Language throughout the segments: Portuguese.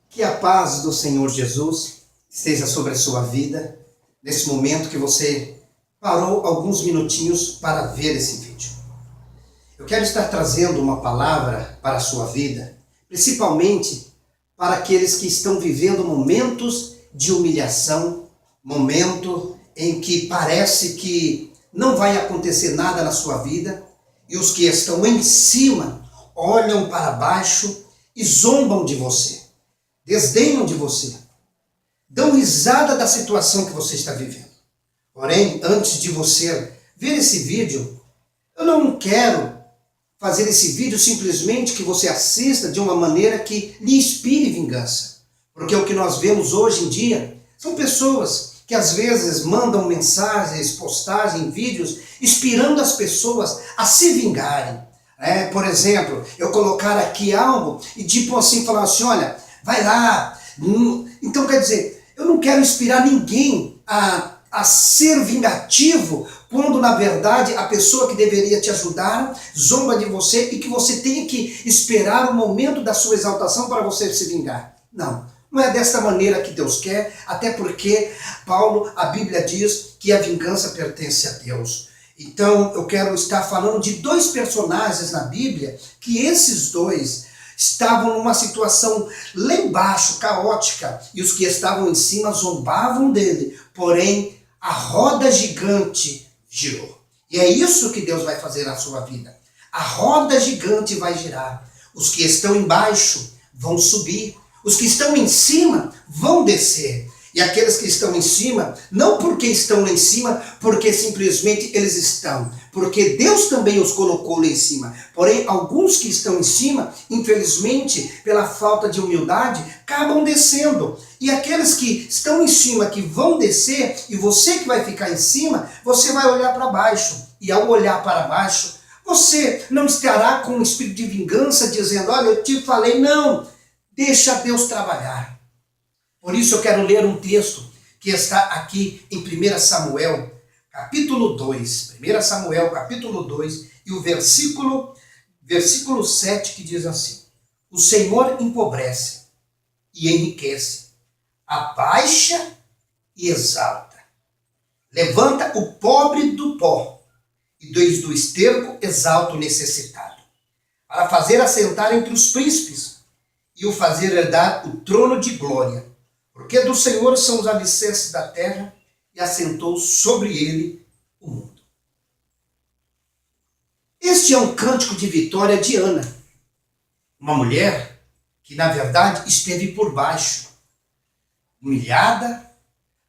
Que a paz do Senhor Jesus esteja sobre a sua vida, nesse momento que você parou alguns minutinhos para ver esse vídeo. Eu quero estar trazendo uma palavra para a sua vida, principalmente para aqueles que estão vivendo momentos de humilhação, momento em que parece que não vai acontecer nada na sua vida, e os que estão em cima olham para baixo e zombam de você, desdenham de você, dão risada da situação que você está vivendo. Porém, antes de você ver esse vídeo, eu não quero fazer esse vídeo simplesmente que você assista de uma maneira que lhe inspire vingança. Porque o que nós vemos hoje em dia são pessoas que às vezes mandam mensagens, postagens, vídeos, inspirando as pessoas a se vingarem. Por exemplo, eu colocar aqui algo e tipo assim, falar assim, olha, vai lá. Então quer dizer, eu não quero inspirar ninguém a ser vingativo, quando na verdade a pessoa que deveria te ajudar zomba de você e que você tem que esperar o momento da sua exaltação para você se vingar. Não é desta maneira que Deus quer, até porque a Bíblia diz que a vingança pertence a Deus. Então eu quero estar falando de dois personagens na Bíblia, que esses dois estavam numa situação lá embaixo, caótica, e os que estavam em cima zombavam dele, porém a roda gigante girou. E é isso que Deus vai fazer na sua vida. A roda gigante vai girar. Os que estão embaixo vão subir. Os que estão em cima vão descer. E aqueles que estão em cima, não porque estão lá em cima, porque simplesmente eles estão. Porque Deus também os colocou lá em cima. Porém, alguns que estão em cima, infelizmente, pela falta de humildade, acabam descendo. E aqueles que estão em cima, que vão descer, e você que vai ficar em cima, você vai olhar para baixo. E ao olhar para baixo, você não estará com um espírito de vingança, dizendo, olha, eu te falei, não, deixa Deus trabalhar. Por isso eu quero ler um texto que está aqui em 1 Samuel, capítulo 2. 1 Samuel, capítulo 2, e o versículo 7, que diz assim: o Senhor empobrece e enriquece, abaixa e exalta. Levanta o pobre do pó, e desde o esterco exalta o necessitado, para fazer assentar entre os príncipes, e o fazer herdar o trono de glória. Porque do Senhor são os alicerces da terra, e assentou sobre ele o mundo. Este é um cântico de vitória de Ana, uma mulher que na verdade esteve por baixo, humilhada,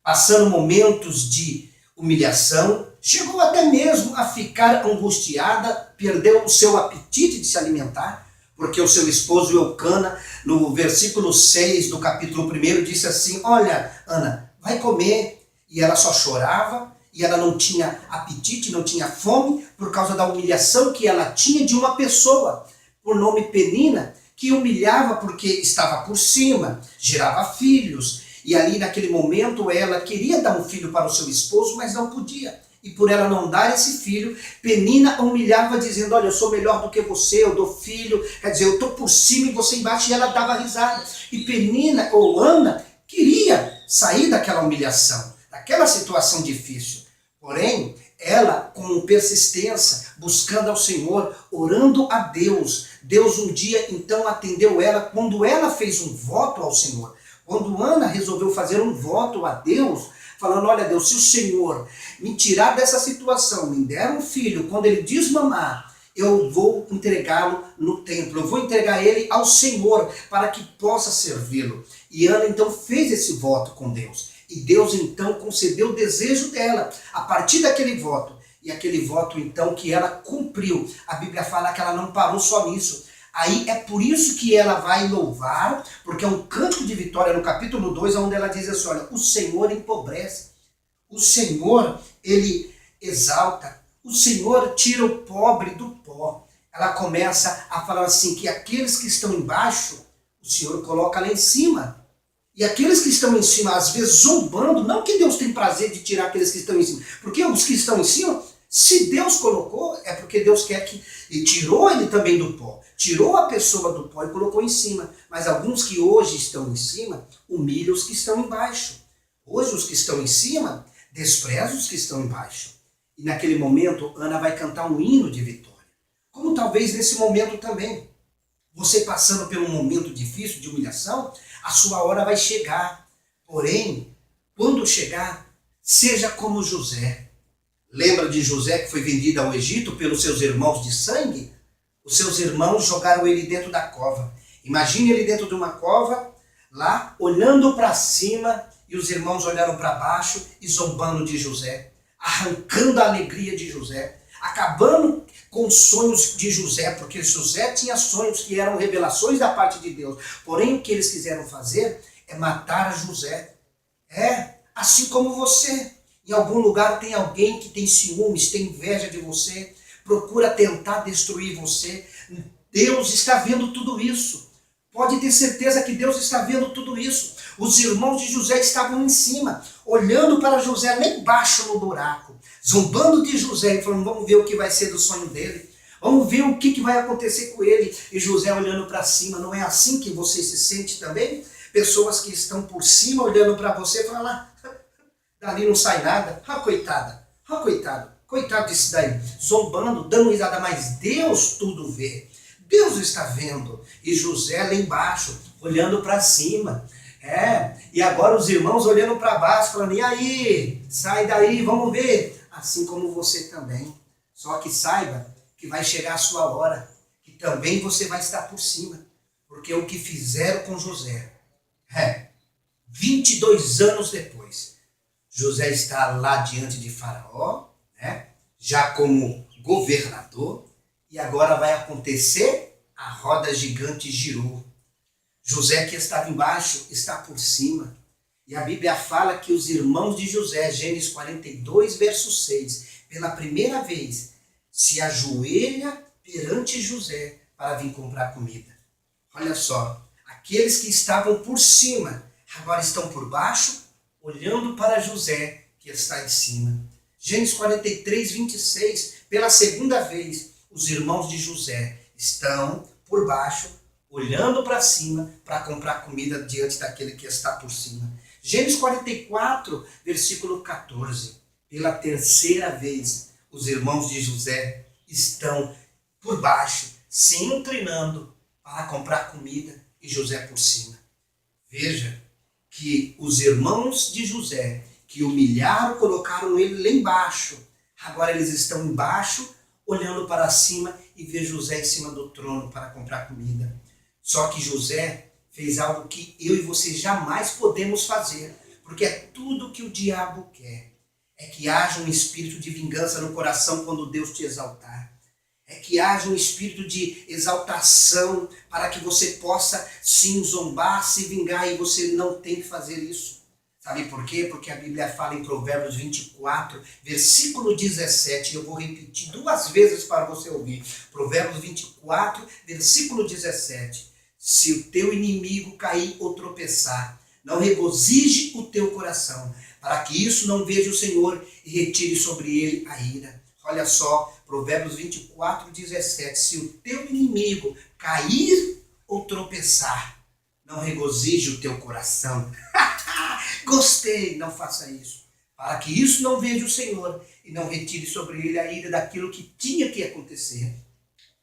passando momentos de humilhação, chegou até mesmo a ficar angustiada, perdeu o seu apetite de se alimentar, porque o seu esposo Eucana, no versículo 6 do capítulo 1, disse assim, olha, Ana, vai comer. E ela só chorava, e ela não tinha apetite, não tinha fome, por causa da humilhação que ela tinha de uma pessoa, por nome Penina, que humilhava porque estava por cima, gerava filhos. E ali naquele momento ela queria dar um filho para o seu esposo, mas não podia. E por ela não dar esse filho, Penina humilhava dizendo, olha, eu sou melhor do que você, eu dou filho, quer dizer, eu estou por cima e você embaixo, e ela dava risada. E Penina, ou Ana, queria sair daquela humilhação, daquela situação difícil. Porém, ela, com persistência, buscando ao Senhor, orando a Deus, Deus um dia então atendeu ela, quando ela fez um voto ao Senhor. Quando Ana resolveu fazer um voto a Deus, falando, olha Deus, se o Senhor me tirar dessa situação, me der um filho, quando ele desmamar, eu vou entregá-lo no templo, eu vou entregar ele ao Senhor, para que possa servi-lo. E Ana então fez esse voto com Deus. E Deus então concedeu o desejo dela, a partir daquele voto. E aquele voto então que ela cumpriu. A Bíblia fala que ela não parou só nisso. Aí é por isso que ela vai louvar, porque é um cântico de vitória no capítulo 2, onde ela diz assim, olha, o Senhor empobrece, o Senhor, ele exalta, o Senhor tira o pobre do pó. Ela começa a falar assim, que aqueles que estão embaixo, o Senhor coloca lá em cima. E aqueles que estão em cima, às vezes zombando, não que Deus tem prazer de tirar aqueles que estão em cima, porque os que estão em cima, se Deus colocou, é porque Deus quer que E tirou ele também do pó. Tirou a pessoa do pó e colocou em cima. Mas alguns que hoje estão em cima, humilham os que estão embaixo. Hoje os que estão em cima, desprezam os que estão embaixo. E naquele momento, Ana vai cantar um hino de vitória. Como talvez nesse momento também. Você passando por um momento difícil de humilhação, a sua hora vai chegar. Porém, quando chegar, seja como José. Lembra de José que foi vendido ao Egito pelos seus irmãos de sangue? Os seus irmãos jogaram ele dentro da cova. Imagine ele dentro de uma cova, lá, olhando para cima, e os irmãos olharam para baixo e zombando de José, arrancando a alegria de José, acabando com os sonhos de José, porque José tinha sonhos que eram revelações da parte de Deus. Porém, o que eles quiseram fazer é matar José. Assim como você. Em algum lugar tem alguém que tem ciúmes, tem inveja de você, procura tentar destruir você. Deus está vendo tudo isso. Pode ter certeza que Deus está vendo tudo isso. Os irmãos de José estavam em cima, olhando para José lá embaixo no buraco, zombando de José e falando, vamos ver o que vai ser do sonho dele. Vamos ver o que vai acontecer com ele. E José olhando para cima. Não é assim que você se sente também? Pessoas que estão por cima olhando para você e falam lá, dali não sai nada. Coitada, coitado, coitado disso daí. Zombando, dando risada, mas Deus tudo vê. Deus está vendo. E José lá embaixo, olhando para cima. E agora os irmãos olhando para baixo, falando, e aí? Sai daí, vamos ver. Assim como você também. Só que saiba que vai chegar a sua hora, que também você vai estar por cima. Porque o que fizeram com José, 22 anos depois, José está lá diante de Faraó, já como governador, e agora vai acontecer, a roda gigante girou. José que estava embaixo está por cima. E a Bíblia fala que os irmãos de José, Gênesis 42, verso 6, pela primeira vez, se ajoelha perante José para vir comprar comida. Olha só, aqueles que estavam por cima, agora estão por baixo, olhando para José que está em cima. Gênesis 43, 26, pela segunda vez, os irmãos de José estão por baixo, olhando para cima para comprar comida diante daquele que está por cima. Gênesis 44, versículo 14. Pela terceira vez, os irmãos de José estão por baixo, se inclinando para comprar comida e José por cima. Veja que os irmãos de José, que humilharam, colocaram ele lá embaixo, agora eles estão embaixo, olhando para cima e vê José em cima do trono para comprar comida. Só que José fez algo que eu e você jamais podemos fazer, porque é tudo que o diabo quer. É que haja um espírito de vingança no coração quando Deus te exaltar. É que haja um espírito de exaltação para que você possa sim zombar, se vingar, e você não tem que fazer isso. Sabe por quê? Porque a Bíblia fala em Provérbios 24, versículo 17, eu vou repetir 2 vezes para você ouvir. Provérbios 24, versículo 17. Se o teu inimigo cair ou tropeçar, não regozije o teu coração, para que isso não veja o Senhor e retire sobre ele a ira. Olha só, Provérbios 24, 17. Se o teu inimigo cair ou tropeçar, não regozije o teu coração. Gostei, não faça isso. Para que isso não veja o Senhor e não retire sobre ele a ira daquilo que tinha que acontecer.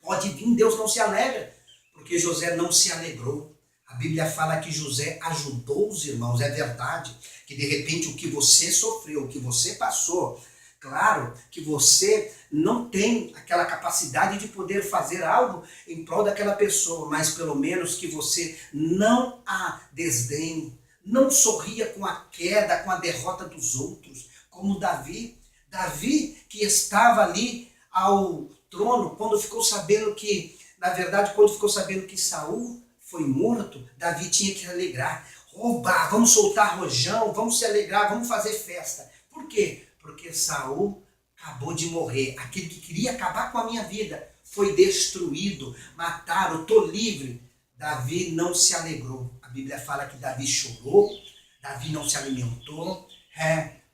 Pode vir, Deus não se alegra, porque José não se alegrou. A Bíblia fala que José ajudou os irmãos. É verdade que de repente o que você sofreu, o que você passou, claro que você não tem aquela capacidade de poder fazer algo em prol daquela pessoa, mas pelo menos que você não a desdenhe, não sorria com a queda, com a derrota dos outros, como Davi. Davi que estava ali ao trono, quando ficou sabendo que, na verdade, quando ficou sabendo que Saul foi morto, Davi tinha que alegrar. Oba, vamos soltar rojão, vamos se alegrar, vamos fazer festa. Por quê? Porque Saul acabou de morrer. Aquele que queria acabar com a minha vida foi destruído, mataram, estou livre. Davi não se alegrou. A Bíblia fala que Davi chorou, Davi não se alimentou,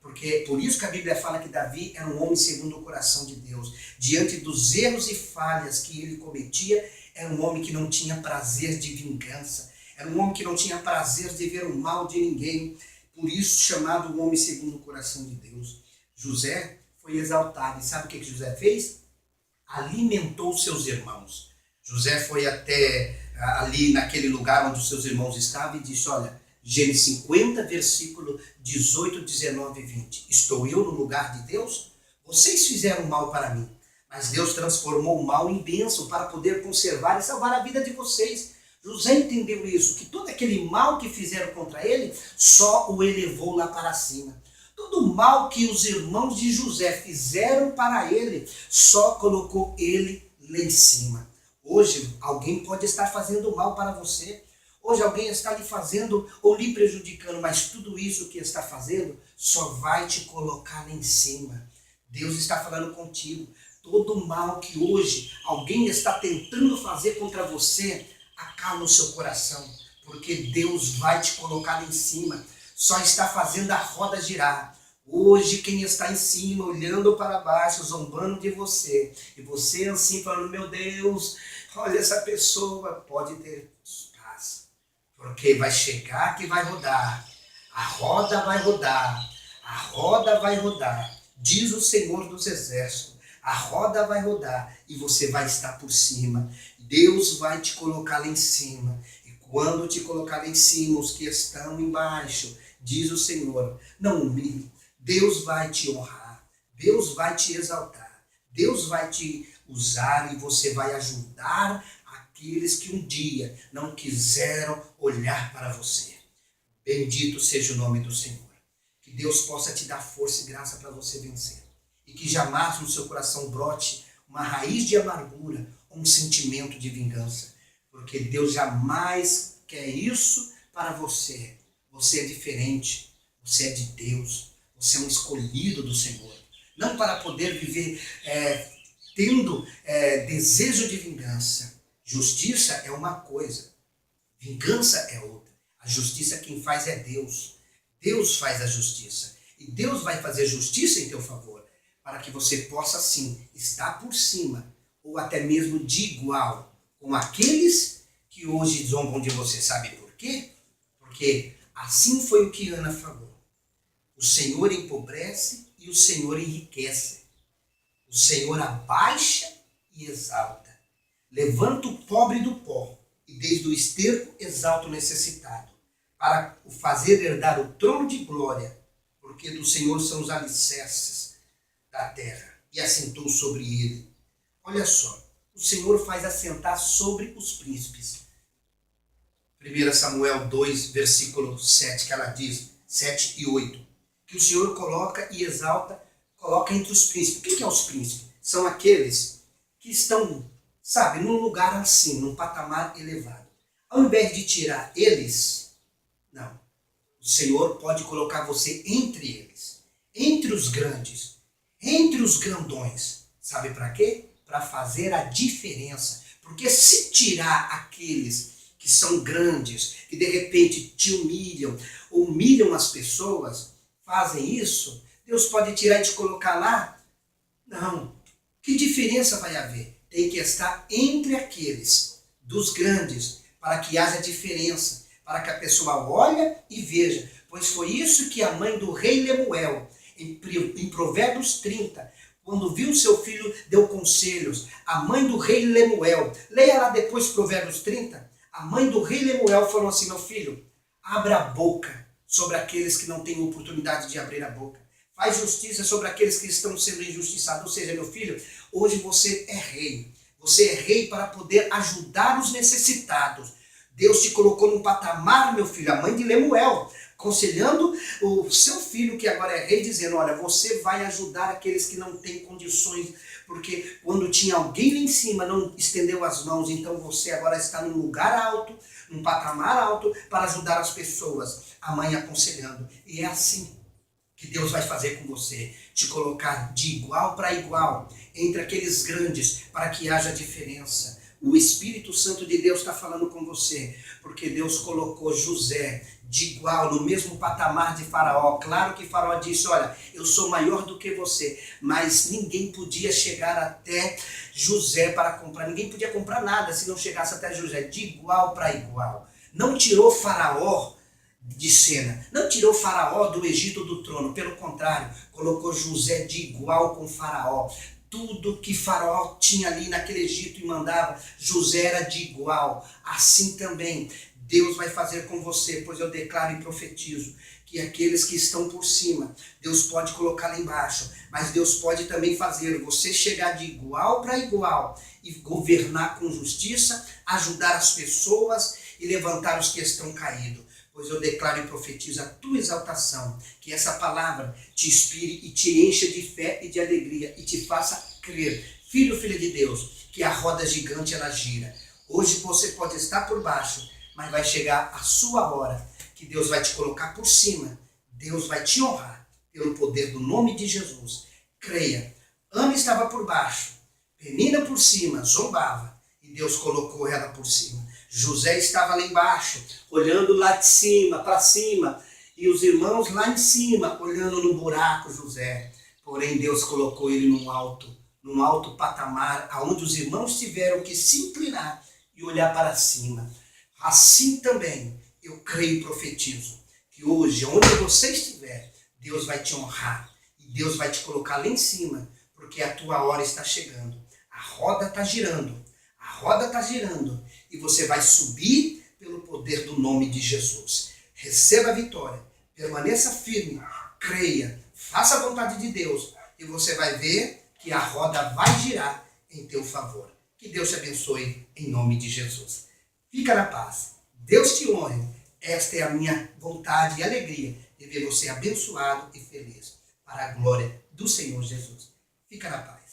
Porque por isso que a Bíblia fala que Davi era um homem segundo o coração de Deus. Diante dos erros e falhas que ele cometia, era um homem que não tinha prazer de vingança. Era um homem que não tinha prazer de ver o mal de ninguém. Por isso chamado um homem segundo o coração de Deus. José foi exaltado. E sabe o que José fez? Alimentou seus irmãos. José foi até ali naquele lugar onde os seus irmãos estavam e disse, olha, Gênesis 50, versículo 18, 19 e 20. Estou eu no lugar de Deus? Vocês fizeram mal para mim, mas Deus transformou o mal em bênção para poder conservar e salvar a vida de vocês. José entendeu isso, que todo aquele mal que fizeram contra ele, só o elevou lá para cima. Todo o mal que os irmãos de José fizeram para ele, só colocou ele lá em cima. Hoje, alguém pode estar fazendo mal para você. Hoje alguém está lhe fazendo ou lhe prejudicando, mas tudo isso que está fazendo só vai te colocar lá em cima. Deus está falando contigo. Todo o mal que hoje alguém está tentando fazer contra você, acalma o seu coração, porque Deus vai te colocar lá em cima. Só está fazendo a roda girar. Hoje quem está em cima, olhando para baixo, zombando de você, e você assim falando, meu Deus, olha essa pessoa, pode ter paz, porque vai chegar que vai rodar, a roda vai rodar, a roda vai rodar, diz o Senhor dos Exércitos, a roda vai rodar e você vai estar por cima. Deus vai te colocar lá em cima. E quando te colocar lá em cima, os que estão embaixo, diz o Senhor, não humilhe. Deus vai te honrar. Deus vai te exaltar. Deus vai te usar e você vai ajudar aqueles que um dia não quiseram olhar para você. Bendito seja o nome do Senhor. Que Deus possa te dar força e graça para você vencer. E que jamais no seu coração brote uma raiz de amargura ou um sentimento de vingança. Porque Deus jamais quer isso para você. Você é diferente. Você é de Deus. Você é um escolhido do Senhor. Não para poder viver tendo desejo de vingança. Justiça é uma coisa. Vingança é outra. A justiça quem faz é Deus. Deus faz a justiça. E Deus vai fazer justiça em teu favor. Para que você possa, sim, estar por cima. Ou até mesmo de igual com aqueles que hoje zombam de você. Sabe por quê? Porque assim foi o que Ana falou. O Senhor empobrece e o Senhor enriquece. O Senhor abaixa e exalta. Levanta o pobre do pó e desde o esterco exalta o necessitado, para o fazer herdar o trono de glória, porque do Senhor são os alicerces da terra, e assentou sobre ele. Olha só, o Senhor faz assentar sobre os príncipes. 1 Samuel 2, versículo 7, que ela diz, 7 e 8, que o Senhor coloca e exalta, coloca entre os príncipes. O que é os príncipes? São aqueles que estão, sabe, num lugar assim, num patamar elevado. Ao invés de tirar eles, não. O Senhor pode colocar você entre eles, entre os grandes, entre os grandões. Sabe para quê? Para fazer a diferença. Porque se tirar aqueles que são grandes, que de repente te humilham, humilham as pessoas, fazem isso, Deus pode tirar e te colocar lá? Não. Que diferença vai haver? Tem que estar entre aqueles dos grandes, para que haja diferença, para que a pessoa olhe e veja. Pois foi isso que a mãe do rei Lemuel, em Provérbios 30, quando viu seu filho, deu conselhos. A mãe do rei Lemuel, leia lá depois Provérbios 30, a mãe do rei Lemuel falou assim, meu filho, abra a boca sobre aqueles que não têm oportunidade de abrir a boca. Faz justiça sobre aqueles que estão sendo injustiçados. Ou seja, meu filho, hoje você é rei. Você é rei para poder ajudar os necessitados. Deus te colocou num patamar, meu filho, a mãe de Lemuel, aconselhando o seu filho, que agora é rei, dizendo, olha, você vai ajudar aqueles que não têm condições, porque quando tinha alguém lá em cima, não estendeu as mãos, então você agora está num lugar alto, num patamar alto, para ajudar as pessoas. A mãe aconselhando. E é assim que Deus vai fazer com você, te colocar de igual para igual, entre aqueles grandes, para que haja diferença. O Espírito Santo de Deus está falando com você, porque Deus colocou José de igual, no mesmo patamar de Faraó. Claro que Faraó disse, olha, eu sou maior do que você, mas ninguém podia chegar até José para comprar, ninguém podia comprar nada se não chegasse até José, de igual para igual. Não tirou Faraó de cena, não tirou Faraó do Egito do trono, pelo contrário, colocou José de igual com Faraó. Tudo que Faraó tinha ali naquele Egito e mandava, José era de igual. Assim também Deus vai fazer com você, pois eu declaro e profetizo que aqueles que estão por cima, Deus pode colocar lá embaixo, mas Deus pode também fazer você chegar de igual para igual e governar com justiça, ajudar as pessoas e levantar os que estão caídos. Pois eu declaro e profetizo a tua exaltação, que essa palavra te inspire e te encha de fé e de alegria e te faça crer, filho, filha de Deus, que a roda gigante ela gira. Hoje você pode estar por baixo, mas vai chegar a sua hora, que Deus vai te colocar por cima, Deus vai te honrar pelo poder do nome de Jesus. Creia, Ana estava por baixo, Penina por cima, zombava, e Deus colocou ela por cima. José estava lá embaixo, olhando lá de cima, para cima, e os irmãos lá em cima, olhando no buraco José. Porém, Deus colocou ele num alto patamar, aonde os irmãos tiveram que se inclinar e olhar para cima. Assim também, eu creio e profetizo, que hoje, onde você estiver, Deus vai te honrar, e Deus vai te colocar lá em cima, porque a tua hora está chegando. A roda está girando, e você vai subir pelo poder do nome de Jesus. Receba a vitória, permaneça firme, creia, faça a vontade de Deus e você vai ver que a roda vai girar em teu favor. Que Deus te abençoe em nome de Jesus. Fica na paz, Deus te honre. Esta é a minha vontade e alegria de ver você abençoado e feliz para a glória do Senhor Jesus. Fica na paz.